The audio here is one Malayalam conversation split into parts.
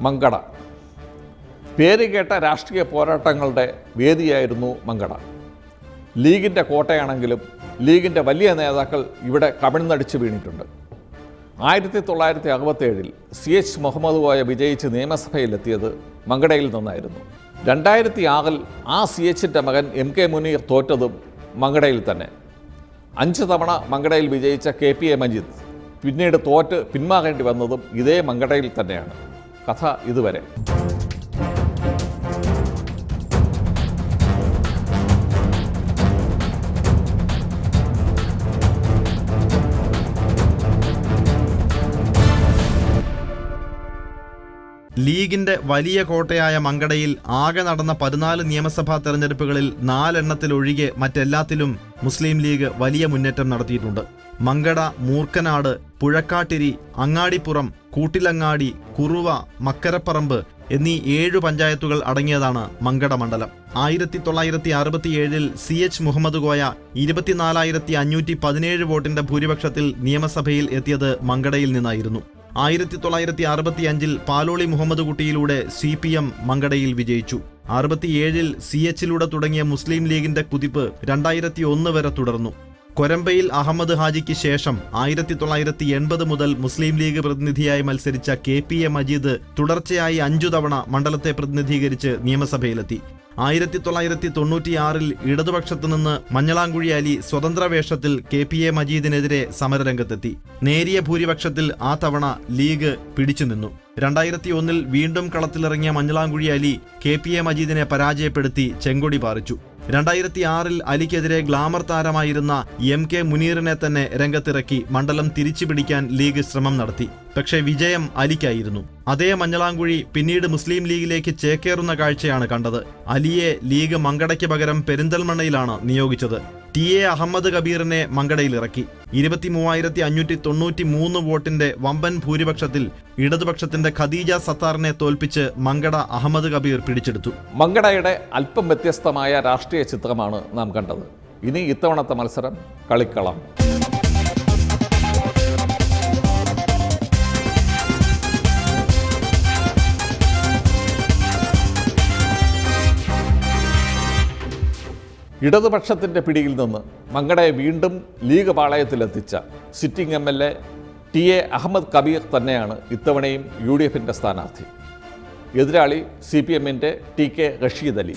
മങ്കട. പേരുകേട്ട രാഷ്ട്രീയ പോരാട്ടങ്ങളുടെ വേദിയായിരുന്നു മങ്കട. ലീഗിൻ്റെ കോട്ടയാണെങ്കിലും ലീഗിൻ്റെ വലിയ നേതാക്കൾ ഇവിടെ കമിഴ്ന്നടിച്ച് വീണിട്ടുണ്ട്. 1967 CH മുഹമ്മദ് കോയ വിജയിച്ച് നിയമസഭയിലെത്തിയത് മങ്കടയിൽ നിന്നായിരുന്നു. 2006 ആ CHൻ്റെ മകൻ MK മുനീർ തോറ്റതും മങ്കടയിൽ തന്നെ. 5 തവണ മങ്കടയിൽ വിജയിച്ച KPA മജീദ് പിന്നീട് തോറ്റ് പിന്മാറേണ്ടി വന്നതും ഇതേ മങ്കടയിൽ തന്നെയാണ്. കഥ ഇതുവരെ. ലീഗിന്റെ വലിയ കോട്ടയായ മങ്കടയിൽ ആകെ നടന്ന 14 നിയമസഭാ തെരഞ്ഞെടുപ്പുകളിൽ 4 എണ്ണത്തിലൊഴികെ മറ്റെല്ലാത്തിലും മുസ്ലിം ലീഗ് വലിയ മുന്നേറ്റം നടത്തിയിട്ടുണ്ട്. മങ്കട, മൂർക്കനാട്, പുഴക്കാട്ടിരി, അങ്ങാടിപ്പുറം, കൂട്ടിലങ്ങാടി, കുറുവ, മക്കരപ്പറമ്പ് എന്നീ 7 പഞ്ചായത്തുകൾ അടങ്ങിയതാണ് മങ്കട മണ്ഡലം. 1967 CH മുഹമ്മദ് കോയ 24,517 വോട്ടിന്റെ ഭൂരിപക്ഷത്തിൽ നിയമസഭയിൽ എത്തിയത് മങ്കടയിൽ നിന്നായിരുന്നു. 1965 പാലോളി മുഹമ്മദ് കുട്ടിയിലൂടെ CPM മങ്കടയിൽ വിജയിച്ചു. 67 CHലൂടെ തുടങ്ങിയ മുസ്ലിം ലീഗിന്റെ കുതിപ്പ് 2001 വരെ തുടർന്നു. കൊരമ്പയിൽ അഹമ്മദ് ഹാജിക്ക് ശേഷം 1980 മുതൽ മുസ്ലിം ലീഗ് പ്രതിനിധിയായി മത്സരിച്ച KPA മജീദ് തുടർച്ചയായി 5 തവണ മണ്ഡലത്തെ പ്രതിനിധീകരിച്ച് നിയമസഭയിലെത്തി. 1996 ഇടതുപക്ഷത്തു നിന്ന് മഞ്ഞളാംകുഴി അലി സ്വതന്ത്ര വേഷത്തിൽ KPA മജീദിനെതിരെ സമരരംഗത്തെത്തി. നേരിയ ഭൂരിപക്ഷത്തിൽ ആ തവണ ലീഗ് പിടിച്ചുനിന്നു. 2001 വീണ്ടും കളത്തിലിറങ്ങിയ മഞ്ഞളാംകുഴി അലി KPA മജീദിനെ പരാജയപ്പെടുത്തി ചെങ്കൊടി പാറിച്ചു. 2006 അലിക്കെതിരെ ഗ്ലാമർ താരമായിരുന്ന MK മുനീറിനെ തന്നെ രംഗത്തിറക്കി മണ്ഡലം തിരിച്ചുപിടിക്കാൻ ലീഗ് ശ്രമം നടത്തി. പക്ഷേ വിജയം അലിക്കായിരുന്നു. അതേ മഞ്ഞളാംകുഴി പിന്നീട് മുസ്ലിം ലീഗിലേക്ക് ചേക്കേറുന്ന കാഴ്ചയാണ് കണ്ടത്. അലിയെ ലീഗ് മങ്കടയ്ക്ക് പകരം പെരിന്തൽമണ്ണയിലാണ് നിയോഗിച്ചത്. TA അഹമ്മദ് കബീറിനെ മങ്കടയിലിറക്കി. 23,593 വോട്ടിന്റെ വമ്പൻ ഭൂരിപക്ഷത്തിൽ ഇടതുപക്ഷത്തിന്റെ ഖദീജ സത്താറിനെ തോൽപ്പിച്ച് മങ്കട അഹമ്മദ് കബീർ പിടിച്ചെടുത്തു. മങ്കടയുടെ അല്പം വ്യത്യസ്തമായ രാഷ്ട്രീയ ചിത്രമാണ് നാം കണ്ടത്. ഇനി ഇത്തവണത്തെ മത്സരം കളിക്കളം. ഇടതുപക്ഷത്തിൻ്റെ പിടിയിൽ നിന്ന് മങ്കടയെ വീണ്ടും ലീഗ് പാളയത്തിലെത്തിച്ച sitting MLA TA Ahammed Kabeer തന്നെയാണ് ഇത്തവണയും UDFൻ്റെ സ്ഥാനാർത്ഥി. എതിരാളി CPMൻ്റെ TK റഷീദ് അലി.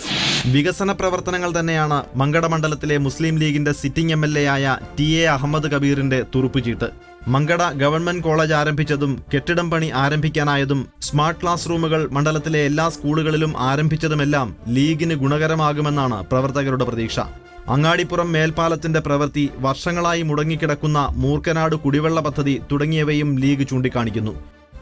വികസന പ്രവർത്തനങ്ങൾ തന്നെയാണ് മങ്കട മണ്ഡലത്തിലെ മുസ്ലിം ലീഗിന്റെ സിറ്റിംഗ് MLA ആയ TA അഹമ്മദ് കബീറിന്റെ തുറുപ്പുചീട്ട്. മങ്കട ഗവൺമെന്റ് കോളേജ് ആരംഭിച്ചതും കെട്ടിടം പണി ആരംഭിക്കാനായതും സ്മാർട്ട് ക്ലാസ് റൂമുകൾ മണ്ഡലത്തിലെ എല്ലാ സ്കൂളുകളിലും ആരംഭിച്ചതുമെല്ലാം ലീഗിന് ഗുണകരമാകുമെന്നാണ് പ്രവർത്തകരുടെ പ്രതീക്ഷ. അങ്ങാടിപ്പുറം മേൽപ്പാലത്തിന്റെ പ്രവൃത്തി, വർഷങ്ങളായി മുടങ്ങിക്കിടക്കുന്ന മൂർക്കനാട് കുടിവെള്ള പദ്ധതി തുടങ്ങിയവയും ലീഗ് ചൂണ്ടിക്കാണിക്കുന്നു.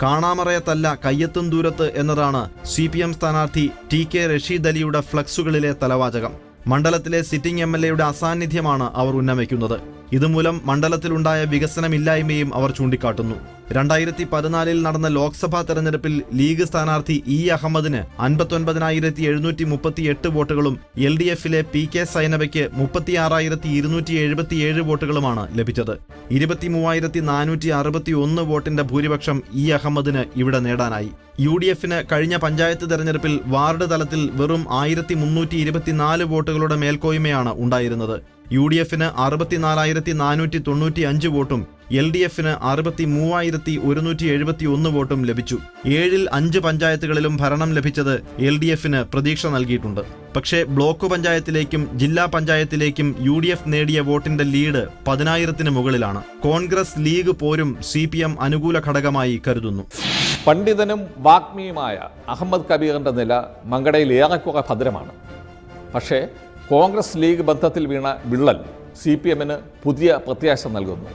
കാണാമറയത്തല്ല കയ്യെത്തും ദൂരത്ത് എന്നതാണ് CPM സ്ഥാനാർത്ഥി TK റഷീദ് അലിയുടെ ഫ്ലക്സുകളിലെ തലവാചകം. മണ്ഡലത്തിലെ സിറ്റിംഗ് MLAയുടെ അസാന്നിധ്യമാണ് അവർ ഉന്നമിക്കുന്നത്. ഇതുമൂലം മണ്ഡലത്തിലുണ്ടായ വികസനമില്ലായ്മയും അവർ ചൂണ്ടിക്കാട്ടുന്നു. 2014 നടന്ന ലോക്സഭാ തെരഞ്ഞെടുപ്പിൽ ലീഗ് സ്ഥാനാർത്ഥി അഹമ്മദിന് 59,738 വോട്ടുകളും LDFിലെ PK സൈനബയ്ക്ക് 36,277 വോട്ടുകളുമാണ് ലഭിച്ചത്. 23,461 വോട്ടിന്റെ ഭൂരിപക്ഷം അഹമ്മദിന് ഇവിടെ നേടാനായി. UDFന് കഴിഞ്ഞ പഞ്ചായത്ത് തെരഞ്ഞെടുപ്പിൽ വാർഡ് തലത്തിൽ വെറും 1,324 വോട്ടുകളുടെ മേൽക്കോയ്മയാണ് ഉണ്ടായിരുന്നത്. UDFന് 64,495 വോട്ടും LDFന് 63,171 വോട്ടും ലഭിച്ചു. 7ൽ 5 പഞ്ചായത്തുകളിലും ഭരണം ലഭിച്ചത് LDFന് പ്രതീക്ഷ നൽകിയിട്ടുണ്ട്. പക്ഷേ ബ്ലോക്ക് പഞ്ചായത്തിലേക്കും ജില്ലാ പഞ്ചായത്തിലേക്കും UDF നേടിയ വോട്ടിന്റെ ലീഡ് 10,000-ന് മുകളിലാണ്. കോൺഗ്രസ് ലീഗ് പോരും CPM അനുകൂല ഘടകമായി കരുതുന്നു. പണ്ഡിതനും വാഗ്മിയുമായ അഹമ്മദ് കബീറിൻ്റെ നില മങ്കടയിൽ ഏറെക്കുറെ ഭദ്രമാണ്. പക്ഷേ കോൺഗ്രസ് ലീഗ് ബന്ധത്തിൽ വീണ വിള്ളൽ CPMന് പുതിയ പ്രത്യാശ നൽകുന്നു.